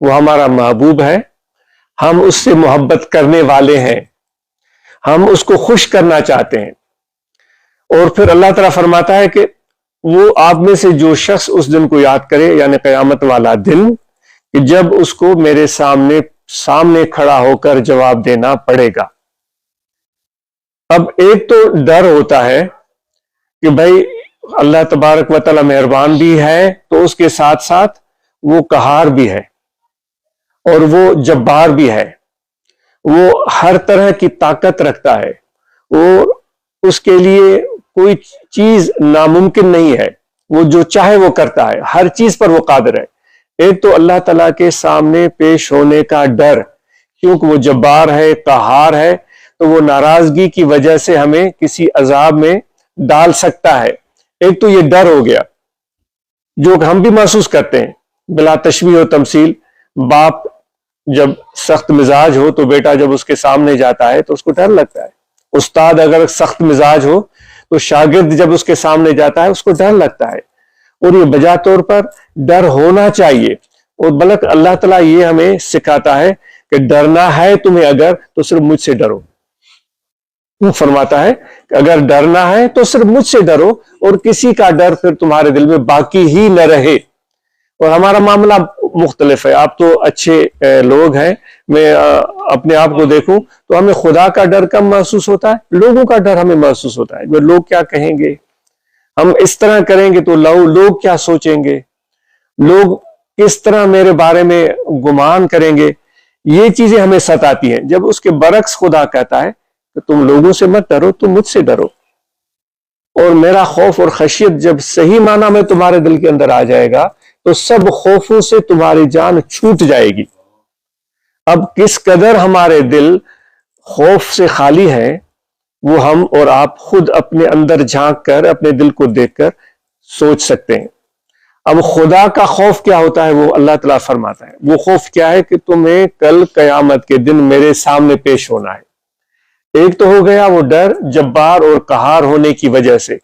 وہ ہمارا محبوب ہے, ہم اس سے محبت کرنے والے ہیں, ہم اس کو خوش کرنا چاہتے ہیں. اور پھر اللہ تعالیٰ فرماتا ہے کہ وہ آپ میں سے جو شخص اس دن کو یاد کرے, یعنی قیامت والا دن, کہ جب اس کو میرے سامنے کھڑا ہو کر جواب دینا پڑے گا. اب ایک تو ڈر ہوتا ہے کہ بھائی اللہ تبارک و تعالیٰ مہربان بھی ہے, تو اس کے ساتھ ساتھ وہ قہار بھی ہے اور وہ جبار بھی ہے, وہ ہر طرح کی طاقت رکھتا ہے, اور اس کے لیے کوئی چیز ناممکن نہیں ہے, وہ جو چاہے وہ کرتا ہے, ہر چیز پر وہ قادر ہے. ایک تو اللہ تعالیٰ کے سامنے پیش ہونے کا ڈر, کیونکہ وہ جبار ہے, قہار ہے, تو وہ ناراضگی کی وجہ سے ہمیں کسی عذاب میں ڈال سکتا ہے. ایک تو یہ ڈر ہو گیا جو ہم بھی محسوس کرتے ہیں بلا تشبیہ و تمثیل. باپ جب سخت مزاج ہو تو بیٹا جب اس کے سامنے جاتا ہے تو اس کو ڈر لگتا ہے. استاد اگر سخت مزاج ہو تو شاگرد جب اس کے سامنے جاتا ہے اس کو ڈر لگتا ہے. اور یہ بجا طور پر ڈر ہونا چاہیے, اور بلکہ اللہ تعالیٰ یہ ہمیں سکھاتا ہے کہ ڈرنا ہے تمہیں اگر تو صرف مجھ سے ڈرو. وہ فرماتا ہے کہ اگر ڈرنا ہے تو صرف مجھ سے ڈرو, اور کسی کا ڈر پھر تمہارے دل میں باقی ہی نہ رہے. اور ہمارا معاملہ مختلف ہے, آپ تو اچھے لوگ ہیں, میں اپنے آپ کو دیکھوں تو ہمیں خدا کا ڈر کم محسوس ہوتا ہے, لوگوں کا ڈر ہمیں محسوس ہوتا ہے. لوگ کیا کہیں گے, ہم اس طرح کریں گے تو لوگ کیا سوچیں گے, لوگ کس طرح میرے بارے میں گمان کریں گے, یہ چیزیں ہمیں ستاتی ہیں. جب اس کے برعکس خدا کہتا ہے کہ تم لوگوں سے مت ڈرو, تم مجھ سے ڈرو, اور میرا خوف اور خشیت جب صحیح معنی میں تمہارے دل کے اندر آ جائے گا تو سب خوفوں سے تمہاری جان چھوٹ جائے گی. اب کس قدر ہمارے دل خوف سے خالی ہیں وہ ہم اور آپ خود اپنے اندر جھانک کر, اپنے دل کو دیکھ کر سوچ سکتے ہیں. اب خدا کا خوف کیا ہوتا ہے وہ اللہ تعالیٰ فرماتا ہے. وہ خوف کیا ہے کہ تمہیں کل قیامت کے دن میرے سامنے پیش ہونا ہے. ایک تو ہو گیا وہ ڈر جبار اور قہار ہونے کی وجہ سے.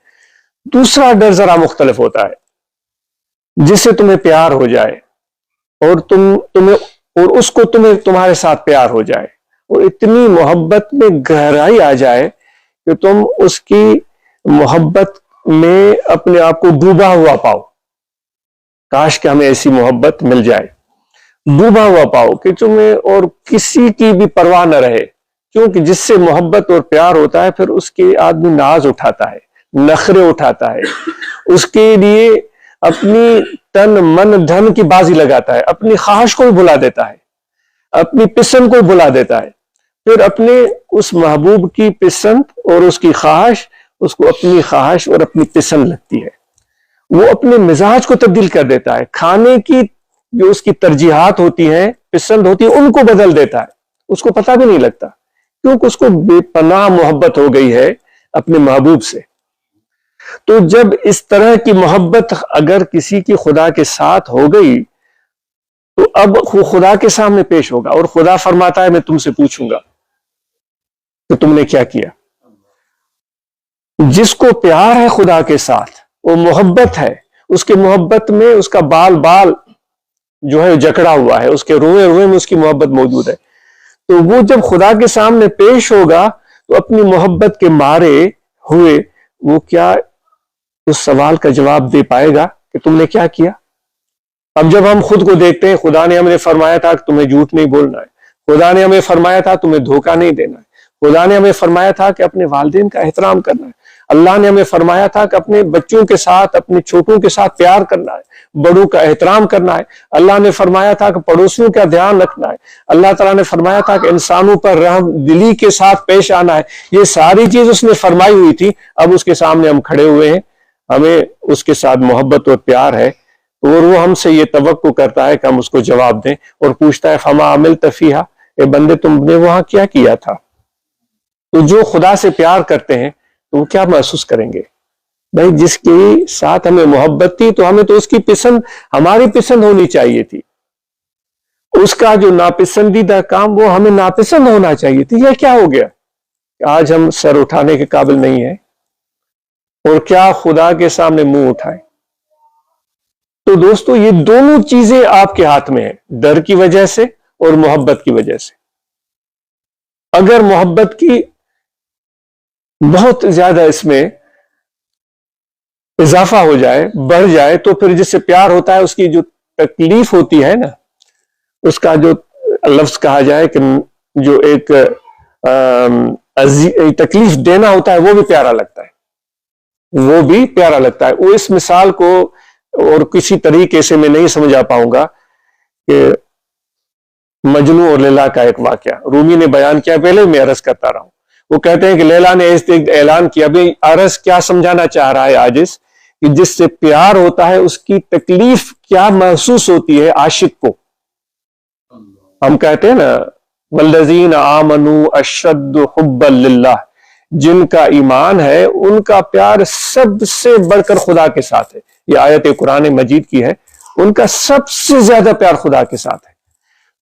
دوسرا ڈر ذرا مختلف ہوتا ہے, جس سے تمہیں پیار ہو جائے اور اس کو تمہارے ساتھ پیار ہو جائے, اور اتنی محبت میں گہرائی آ جائے کہ تم اس کی محبت میں اپنے آپ کو ڈوبا ہوا پاؤ. کاش کہ ہمیں ایسی محبت مل جائے, ڈوبا ہوا پاؤ کہ تمہیں اور کسی کی بھی پرواہ نہ رہے. کیونکہ جس سے محبت اور پیار ہوتا ہے پھر اس کے آدمی ناز اٹھاتا ہے, نخرے اٹھاتا ہے, اس کے لیے اپنی تن من دھن کی بازی لگاتا ہے, اپنی خواہش کو بھی بھلا دیتا ہے, اپنی پسند کو بھلا دیتا ہے. پھر اپنے اس محبوب کی پسند اور اس کی خواہش, اس کو اپنی خواہش اور اپنی پسند لگتی ہے, وہ اپنے مزاج کو تبدیل کر دیتا ہے. کھانے کی جو اس کی ترجیحات ہوتی ہیں, پسند ہوتی ہے, ان کو بدل دیتا ہے, اس کو پتہ بھی نہیں لگتا, کیونکہ اس کو بے پناہ محبت ہو گئی ہے اپنے محبوب سے. تو جب اس طرح کی محبت اگر کسی کی خدا کے ساتھ ہو گئی تو اب وہ خدا کے سامنے پیش ہوگا, اور خدا فرماتا ہے میں تم سے پوچھوں گا کہ تم نے کیا کیا. جس کو پیار ہے خدا کے ساتھ, وہ محبت ہے, اس کے محبت میں اس کا بال جو ہے جکڑا ہوا ہے, اس کے روئے روئے میں اس کی محبت موجود ہے. تو وہ جب خدا کے سامنے پیش ہوگا تو اپنی محبت کے مارے ہوئے وہ کیا اس سوال کا جواب دے پائے گا کہ تم نے کیا کیا. اب جب ہم خود کو دیکھتے ہیں, خدا نے ہمیں فرمایا تھا کہ تمہیں جھوٹ نہیں بولنا ہے, خدا نے ہمیں فرمایا تھا تمہیں دھوکہ نہیں دینا ہے, خدا نے ہمیں فرمایا تھا کہ اپنے والدین کا احترام کرنا ہے, اللہ نے ہمیں فرمایا تھا کہ اپنے بچوں کے ساتھ, اپنے چھوٹوں کے ساتھ پیار کرنا ہے, بڑوں کا احترام کرنا ہے, اللہ نے فرمایا تھا کہ پڑوسیوں کا دھیان رکھنا ہے, اللہ تعالیٰ نے فرمایا تھا کہ انسانوں پر رحم دلی کے ساتھ پیش آنا ہے. یہ ساری چیز اس نے فرمائی ہوئی تھی. اب اس کے سامنے ہم کھڑے ہوئے ہیں, ہمیں اس کے ساتھ محبت اور پیار ہے, اور وہ ہم سے یہ توقع کرتا ہے کہ ہم اس کو جواب دیں, اور پوچھتا ہے فما عملت فیہا, اے بندے تم نے وہاں کیا کیا تھا. تو جو خدا سے پیار کرتے ہیں تو وہ کیا محسوس کریں گے؟ بھائی جس کے ساتھ ہمیں محبت تھی تو ہمیں تو اس کی پسند ہماری پسند ہونی چاہیے تھی, اس کا جو ناپسندیدہ کام وہ ہمیں ناپسند ہونا چاہیے تھی. یہ کیا ہو گیا کہ آج ہم سر اٹھانے کے قابل نہیں ہیں, اور کیا خدا کے سامنے منہ اٹھائیں. تو دوستو یہ دونوں چیزیں آپ کے ہاتھ میں ہیں، ڈر کی وجہ سے اور محبت کی وجہ سے۔ اگر محبت کی بہت زیادہ اس میں اضافہ ہو جائے، بڑھ جائے، تو پھر جس سے پیار ہوتا ہے اس کی جو تکلیف ہوتی ہے نا، اس کا جو لفظ کہا جائے کہ جو ایک تکلیف دینا ہوتا ہے، وہ بھی پیارا لگتا ہے، وہ بھی پیارا لگتا ہے۔ وہ اس مثال کو اور کسی طریقے سے میں نہیں سمجھا پاؤں گا کہ مجنو اور لیلا کا ایک واقعہ رومی نے بیان کیا، پہلے میں عرض کرتا رہا ہوں۔ وہ کہتے ہیں کہ لیلا نے اعلان کیا، بھی عرض کیا سمجھانا چاہ رہا ہے عاجز، کہ جس سے پیار ہوتا ہے اس کی تکلیف کیا محسوس ہوتی ہے عاشق کو۔ ہم کہتے ہیں نا والذین آمنوا اشد حبا للہ، جن کا ایمان ہے ان کا پیار سب سے بڑھ کر خدا کے ساتھ ہے۔ یہ آیت قرآن مجید کی ہے، ان کا سب سے زیادہ پیار خدا کے ساتھ ہے۔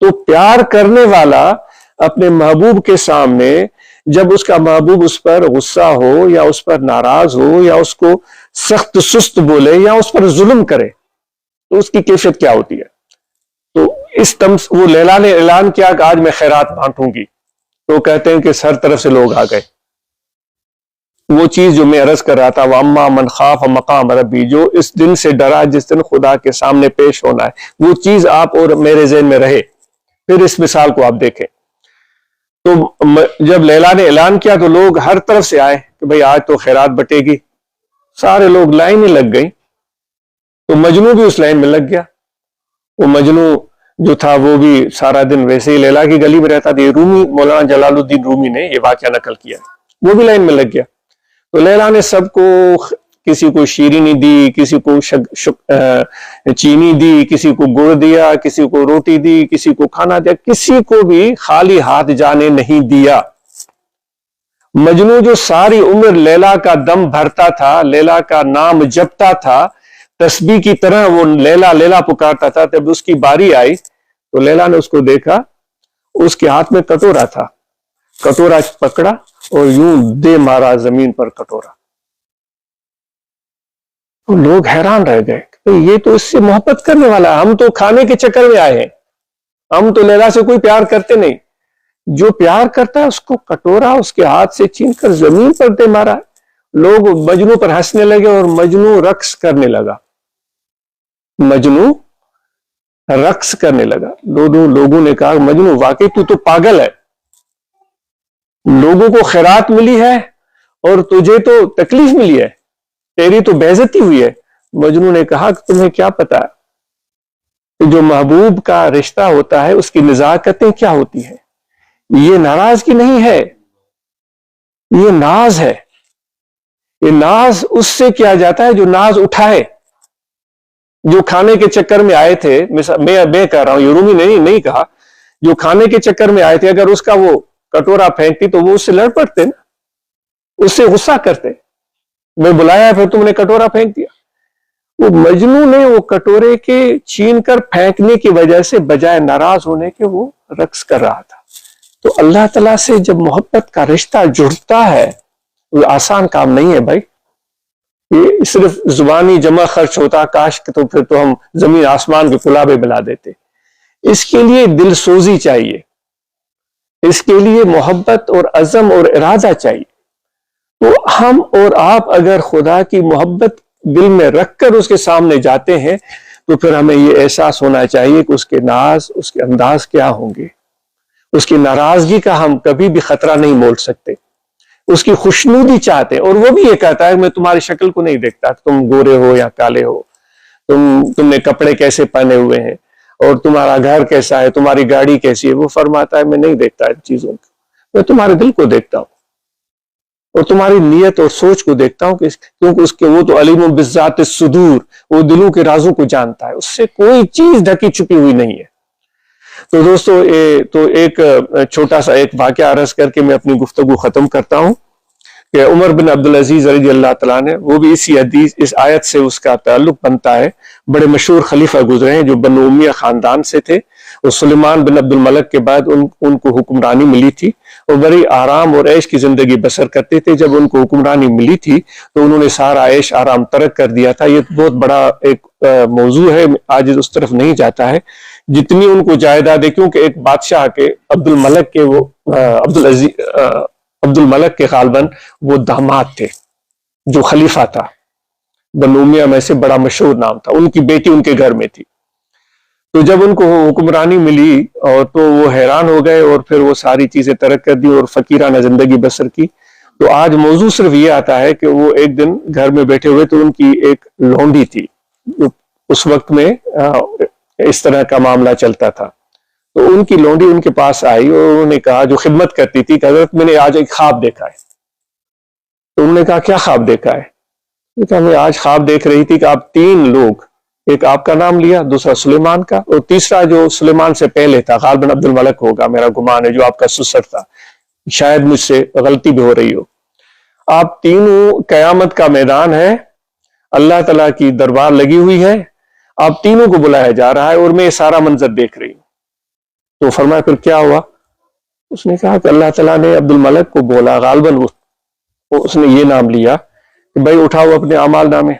تو پیار کرنے والا اپنے محبوب کے سامنے جب اس کا محبوب اس پر غصہ ہو یا اس پر ناراض ہو یا اس کو سخت سست بولے یا اس پر ظلم کرے تو اس کی کیفیت کیا ہوتی ہے؟ تو وہ لیلا نے اعلان کیا کہ آج میں خیرات بانٹوں گی، تو کہتے ہیں کہ ہر طرف سے لوگ آ گئے۔ وہ چیز جو میں عرض کر رہا تھا، وَأَمَّا مَنْ خَافَ مَقَامَ رَبِّهِ، جو اس دن سے ڈرا جس دن خدا کے سامنے پیش ہونا ہے، وہ چیز آپ اور میرے ذہن میں رہے۔ پھر اس مثال کو آپ دیکھیں تو جب لیلا نے اعلان کیا تو لوگ ہر طرف سے آئے کہ بھئی آج تو خیرات بٹے گی، سارے لوگ لائن میں لگ گئی۔ تو مجنو بھی اس لائن میں لگ گیا۔ وہ مجنو جو تھا وہ بھی سارا دن ویسے ہی لیلا کی گلی میں رہتا تھا۔ یہ رومی، مولانا جلال الدین رومی نے یہ واقعہ نقل کیا، وہ بھی لائن میں لگ گیا۔ تو لیلا نے سب کو، کسی کو شیرینی دی، کسی کو چینی دی، کسی کو گڑ دیا، کسی کو روٹی دی، کسی کو کھانا دیا، کسی کو بھی خالی ہاتھ جانے نہیں دیا۔ مجنو جو ساری عمر لیلا کا دم بھرتا تھا، لیلا کا نام جپتا تھا، تسبیح کی طرح وہ لیلا لیلا پکارتا تھا، جب اس کی باری آئی تو لیلا نے اس کو دیکھا، اس کے ہاتھ میں کٹورا تھا، کٹورا پکڑا اور یوں دے مارا زمین پر کٹورا۔ لوگ حیران رہ گئے، یہ تو اس سے محبت کرنے والا ہے، ہم تو کھانے کے چکر میں آئے ہیں، ہم تو لیلا سے کوئی پیار کرتے نہیں۔ جو پیار کرتا ہے اس کو کٹورا اس کے ہاتھ سے چھین کر زمین پر دے مارا۔ لوگ مجنو پر ہنسنے لگے اور مجنو رقص کرنے لگا، مجنو رقص کرنے لگا۔ لوگوں نے کہا مجنو واقعی تو پاگل ہے، لوگوں کو خیرات ملی ہے اور تجھے تو تکلیف ملی ہے، تیری تو بے عزتی ہوئی ہے۔ مجنو نے کہا کہ تمہیں کیا پتا کہ جو محبوب کا رشتہ ہوتا ہے اس کی نزاکتیں کیا ہوتی ہیں؟ یہ ناراضگی نہیں ہے، یہ ناز ہے۔ یہ ناز اس سے کیا جاتا ہے جو ناز اٹھائے۔ جو کھانے کے چکر میں آئے تھے، میں کہہ رہا ہوں، یہ رومی نے نہیں کہا، جو کھانے کے چکر میں آئے تھے، اگر اس کا وہ کٹورا پھینکتی تو وہ اس سے لڑ پڑتے نا، اس سے غصہ کرتے، میں بلایا پھر تم نے کٹورا پھینک دیا۔ وہ مجنو نے وہ کٹورے کے چھین کر پھینکنے کی وجہ سے بجائے ناراض ہونے کے وہ رقص کر رہا تھا۔ تو اللہ تعالیٰ سے جب محبت کا رشتہ جڑتا ہے، وہ آسان کام نہیں ہے بھائی۔ یہ صرف زبانی جمع خرچ ہوتا، کاش کہ تو پھر تو ہم زمین آسمان کے کلابے بلا دیتے۔ اس کے لیے دل سوزی چاہیے، اس کے لیے محبت اور عزم اور ارادہ چاہیے۔ تو ہم اور آپ اگر خدا کی محبت دل میں رکھ کر اس کے سامنے جاتے ہیں تو پھر ہمیں یہ احساس ہونا چاہیے کہ اس کے ناز، اس کے انداز کیا ہوں گے۔ اس کی ناراضگی کا ہم کبھی بھی خطرہ نہیں مول سکتے، اس کی خوشنودی چاہتے ہیں۔ اور وہ بھی یہ کہتا ہے میں تمہاری شکل کو نہیں دیکھتا، تم گورے ہو یا کالے ہو، تم نے کپڑے کیسے پہنے ہوئے ہیں اور تمہارا گھر کیسا ہے، تمہاری گاڑی کیسی ہے۔ وہ فرماتا ہے میں نہیں دیکھتا ان چیزوں کو، میں تمہارے دل کو دیکھتا ہوں اور تمہاری نیت اور سوچ کو دیکھتا ہوں، کیونکہ اس کے وہ تو علیم بالذات الصدور، وہ دلوں کے رازوں کو جانتا ہے، اس سے کوئی چیز ڈھکی چھپی ہوئی نہیں ہے۔ تو دوستو ایک چھوٹا سا ایک واقعہ عرض کر کے میں اپنی گفتگو ختم کرتا ہوں کہ عمر بن عبدالعزیز رضی اللہ تعالیٰ نے، وہ بھی اسی حدیث اس آیت سے اس کا تعلق بنتا ہے، بڑے مشہور خلیفہ گزرے ہیں جو بنو امیہ خاندان سے تھے، اور سلیمان بن عبد الملک کے بعد ان کو حکمرانی ملی تھی، اور بڑی آرام اور عیش کی زندگی بسر کرتے تھے۔ جب ان کو حکمرانی ملی تھی تو انہوں نے سارا عیش آرام ترک کر دیا تھا۔ یہ بہت بڑا ایک موضوع ہے، آج اس طرف نہیں جاتا ہے، جتنی ان کو جائیداد ہے، کیونکہ ایک بادشاہ کے عبد الملک کے وہ عبد الملک کے غالباً وہ داماد تھے جو خلیفہ تھا، بنو امیہ میں سے بڑا مشہور نام تھا، ان کی بیٹی ان کے گھر میں تھی۔ تو جب ان کو حکمرانی ملی اور تو وہ حیران ہو گئے، اور پھر وہ ساری چیزیں ترک کر دی اور فقیرانہ زندگی بسر کی۔ تو آج موضوع صرف یہ آتا ہے کہ وہ ایک دن گھر میں بیٹھے ہوئے، تو ان کی ایک لونڈی تھی، اس وقت میں اس طرح کا معاملہ چلتا تھا، تو ان کی لونڈی ان کے پاس آئی اور انہوں نے کہا، جو خدمت کرتی تھی، کہ حضرت میں نے آج ایک خواب دیکھا ہے۔ تو انہوں نے کہا کیا خواب دیکھا ہے؟ کہا میں آج خواب دیکھ رہی تھی کہ آپ 3 لوگ، ایک آپ کا نام لیا، دوسرا سلیمان کا، اور تیسرا جو سلیمان سے پہلے تھا غالباً عبد الملک ہوگا، میرا گمان ہے، جو آپ کا سسر تھا، شاید مجھ سے غلطی بھی ہو رہی ہو۔ آپ تینوں، قیامت کا میدان ہے، اللہ تعالیٰ کی دربار لگی ہوئی ہے، آپ تینوں کو بلایا جا رہا ہے، اور میں یہ سارا منظر دیکھ رہی ہوں۔ تو فرمایا پھر کیا ہوا؟ اس نے کہا کہ اللہ تعالیٰ نے عبد الملک کو بولا، غالباً اس نے یہ نام لیا کہ بھائی اٹھاؤ اپنے اعمال نامے۔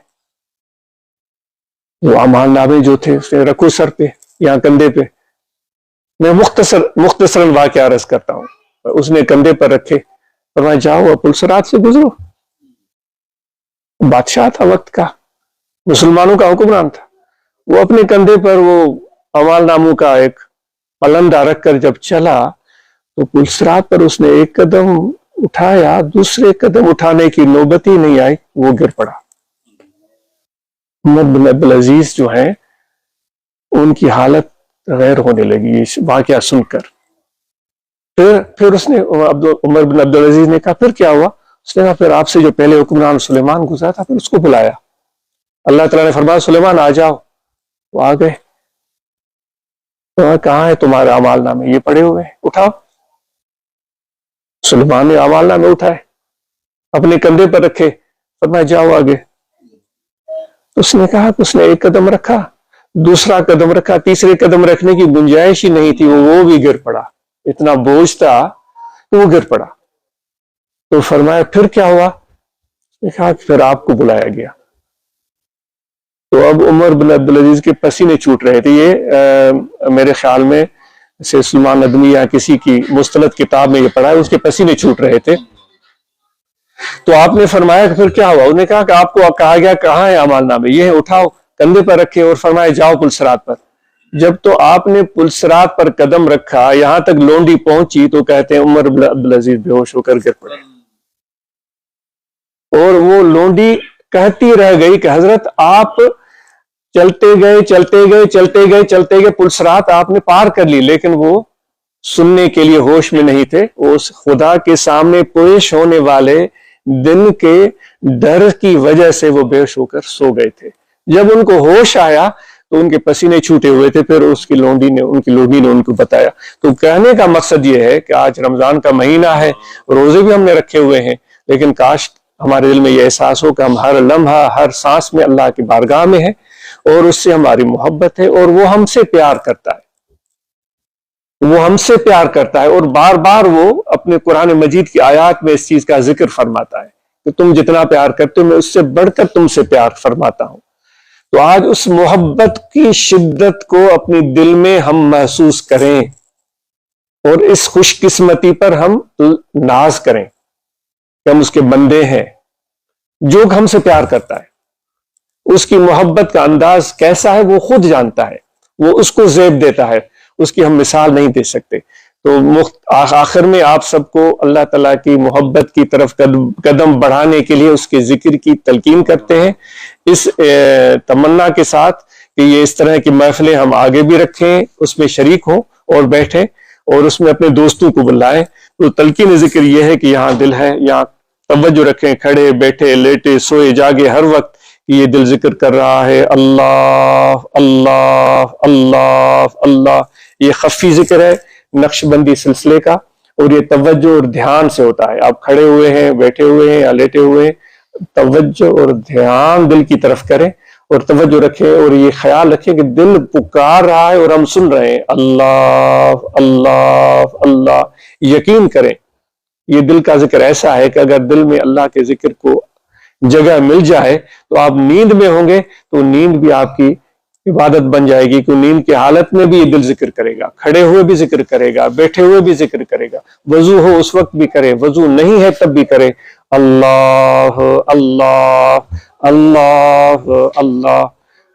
وہ اعمال نامے جو تھے اس نے رکھو سر پہ یا کندھے پہ۔ میں مختصراً واقعہ عرض کرتا ہوں۔ اس نے کندھے پر رکھے، فرمایا جاؤ اب پلسرات سے گزرو۔ بادشاہ تھا وقت کا، مسلمانوں کا حکمران تھا، وہ اپنے کندھے پر وہ اعمال ناموں کا ایک پلندہ رکھ کر جب چلا تو پلسرات پر اس نے ایک قدم اٹھایا، دوسرے قدم اٹھانے کی نوبت ہی نہیں آئی، وہ گر پڑا۔ عمر بن عبدالعزیز جو ہیں ان کی حالت غیر ہونے لگی یہ واقعہ سن کر۔ پھر اس نے عمر بن عبدالعزیز نے کہا پھر کیا ہوا؟ اس نے کہا پھر آپ سے جو پہلے حکمران سلیمان گزرا تھا، پھر اس کو بلایا۔ اللہ تعالیٰ نے فرمایا سلیمان آ جاؤ، وہ آ گئے۔ کہاں ہے تمہارے اعمال نامے؟ یہ پڑے ہوئے، اٹھاؤ۔ سلیمان نے اعمال نامے اٹھائے، اپنے کندھے پر رکھے، فرمایا جاؤ آگے۔ اس نے کہا کہ اس نے ایک قدم رکھا، دوسرا قدم رکھا، تیسرے قدم رکھنے کی گنجائش ہی نہیں تھی، وہ بھی گر پڑا، اتنا بوجھ تھا کہ وہ گر پڑا۔ تو فرمایا پھر کیا ہوا؟ اس نے کہا کہ پھر آپ کو بلایا گیا۔ تو اب عمر بن عبدالعزیز کے پسینے چھوٹ رہے تھے۔ یہ میرے خیال میں سلمان ندوی یا کسی کی مستند کتاب میں یہ پڑھا ہے، اس کے پسینے چھوٹ رہے تھے۔ تو آپ نے فرمایا کہ پھر کیا ہوا؟ انہوں نے کہا کہ آپ کو کہا گیا کہاں ہے اعمال نامے؟ یہ اٹھاؤ، کندھے پر رکھے، اور فرمایا جاؤ پلسرات پر۔ جب تو آپ نے پلسرات پر قدم رکھا، یہاں تک لونڈی پہنچی تو کہتے ہیں عمر بن عبدالعزیز بے ہوش ہو کر گر پڑے، اور وہ لونڈی کہتی رہ گئی کہ حضرت آپ چلتے گئے چلتے گئے چلتے گئے چلتے گئے، پلسرات آپ نے پار کر لی، لیکن وہ سننے کے لیے ہوش میں نہیں تھے۔ اس خدا کے سامنے پیش ہونے والے دن کے ڈر کی وجہ سے وہ بے ہوش ہو کر سو گئے تھے۔ جب ان کو ہوش آیا تو ان کے پسینے چھوٹے ہوئے تھے، پھر ان کی لونڈی نے ان کو بتایا۔ تو کہنے کا مقصد یہ ہے کہ آج رمضان کا مہینہ ہے، روزے بھی ہم نے رکھے ہوئے ہیں، لیکن کاش ہمارے دل میں یہ احساس ہو کہ ہم ہر لمحہ ہر سانس میں اللہ کی بارگاہ میں ہیں، اور اس سے ہماری محبت ہے، اور وہ ہم سے پیار کرتا ہے، وہ ہم سے پیار کرتا ہے، اور بار بار وہ اپنے قرآن مجید کی آیات میں اس چیز کا ذکر فرماتا ہے کہ تم جتنا پیار کرتے ہو میں اس سے بڑھ کر تم سے پیار فرماتا ہوں۔ تو آج اس محبت کی شدت کو اپنے دل میں ہم محسوس کریں، اور اس خوش قسمتی پر ہم ناز کریں کہ ہم اس کے بندے ہیں۔ جو ہم سے پیار کرتا ہے اس کی محبت کا انداز کیسا ہے وہ خود جانتا ہے، وہ اس کو زیب دیتا ہے، اس کی ہم مثال نہیں دے سکتے۔ تو آخر میں آپ سب کو اللہ تعالیٰ کی محبت کی طرف قدم بڑھانے کے لیے اس کے ذکر کی تلقین کرتے ہیں، اس تمنا کے ساتھ کہ یہ اس طرح کی محفلیں ہم آگے بھی رکھیں، اس میں شریک ہوں اور بیٹھیں، اور اس میں اپنے دوستوں کو بلائیں۔ تو تلقین ذکر یہ ہے کہ یہاں دل ہے، یہاں توجہ رکھیں، کھڑے بیٹھے لیٹے سوئے جاگے ہر وقت یہ دل ذکر کر رہا ہے، اللہ اللہ اللہ اللہ۔ یہ خفی ذکر ہے نقش بندی سلسلے کا، اور یہ توجہ اور دھیان سے ہوتا ہے. آپ کھڑے ہوئے ہیں، بیٹھے ہوئے ہیں یا لیٹے ہوئے ہیں، توجہ اور دھیان دل کی طرف کریں اور توجہ رکھیں اور یہ خیال رکھیں کہ دل پکار رہا ہے اور ہم سن رہے ہیں. اللہ اللہ اللہ. یقین کریں یہ دل کا ذکر ایسا ہے کہ اگر دل میں اللہ کے ذکر کو جگہ مل جائے تو آپ نیند میں ہوں گے تو نیند بھی آپ کی عبادت بن جائے گی، کہ نیند کی حالت میں بھی یہ دل ذکر کرے گا، کھڑے ہوئے بھی ذکر کرے گا، بیٹھے ہوئے بھی ذکر کرے گا، وضو ہو اس وقت بھی کرے، وضو نہیں ہے تب بھی کرے. اللہ اللہ اللہ اللہ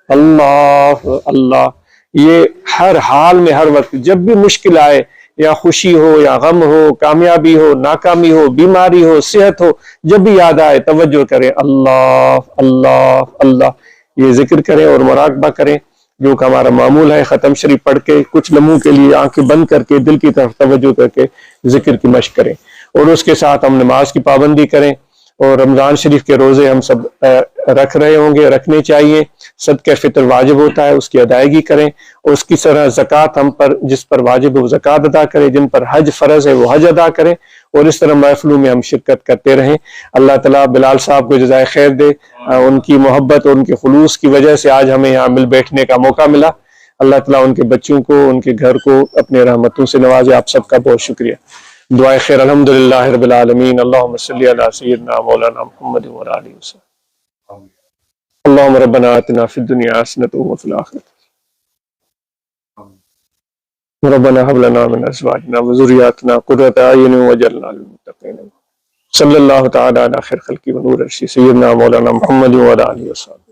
اللہ اللہ. یہ ہر حال میں، ہر وقت، جب بھی مشکل آئے، یا خوشی ہو یا غم ہو، کامیابی ہو ناکامی ہو، بیماری ہو صحت ہو، جب بھی یاد آئے توجہ کریں اللہ اللہ اللہ. یہ ذکر کریں اور مراقبہ کریں جو کہ ہمارا معمول ہے. ختم شریف پڑھ کے کچھ لمحوں کے لیے آنکھیں بند کر کے دل کی طرف توجہ کر کے ذکر کی مشق کریں، اور اس کے ساتھ ہم نماز کی پابندی کریں. اور رمضان شریف کے روزے ہم سب رکھ رہے ہوں گے، رکھنے چاہیے. صدقہ فطر واجب ہوتا ہے، اس کی ادائیگی کریں. اور اس کی طرح زکوٰۃ ہم پر جس پر واجب ہے وہ زکوٰۃ ادا کریں، جن پر حج فرض ہے وہ حج ادا کریں. اور اس طرح محفلوں میں ہم شرکت کرتے رہیں. اللہ تعالیٰ بلال صاحب کو جزائے خیر دے. ان کی محبت اور ان کے خلوص کی وجہ سے آج ہمیں یہاں مل بیٹھنے کا موقع ملا. اللہ تعالیٰ ان کے بچوں کو، ان کے گھر کو اپنے رحمتوں سے نوازے. آپ سب کا بہت شکریہ. دعائے خیر. الحمدللہ رب العالمین. اللہم صلی علی سیدنا مولانا محمد وعلی آلہ وسلم. اللہم ربنا آتنا فی الدنیا حسنۃ وفی الآخرۃ ربنا هب لنا من ازواجنا وذریاتنا قرۃ اعین واجعلنا للمتقین. صلی اللہ تعالی علی خیر خلقہ ونور عرشہ سیدنا مولانا محمد وعلی آلہ وسلم.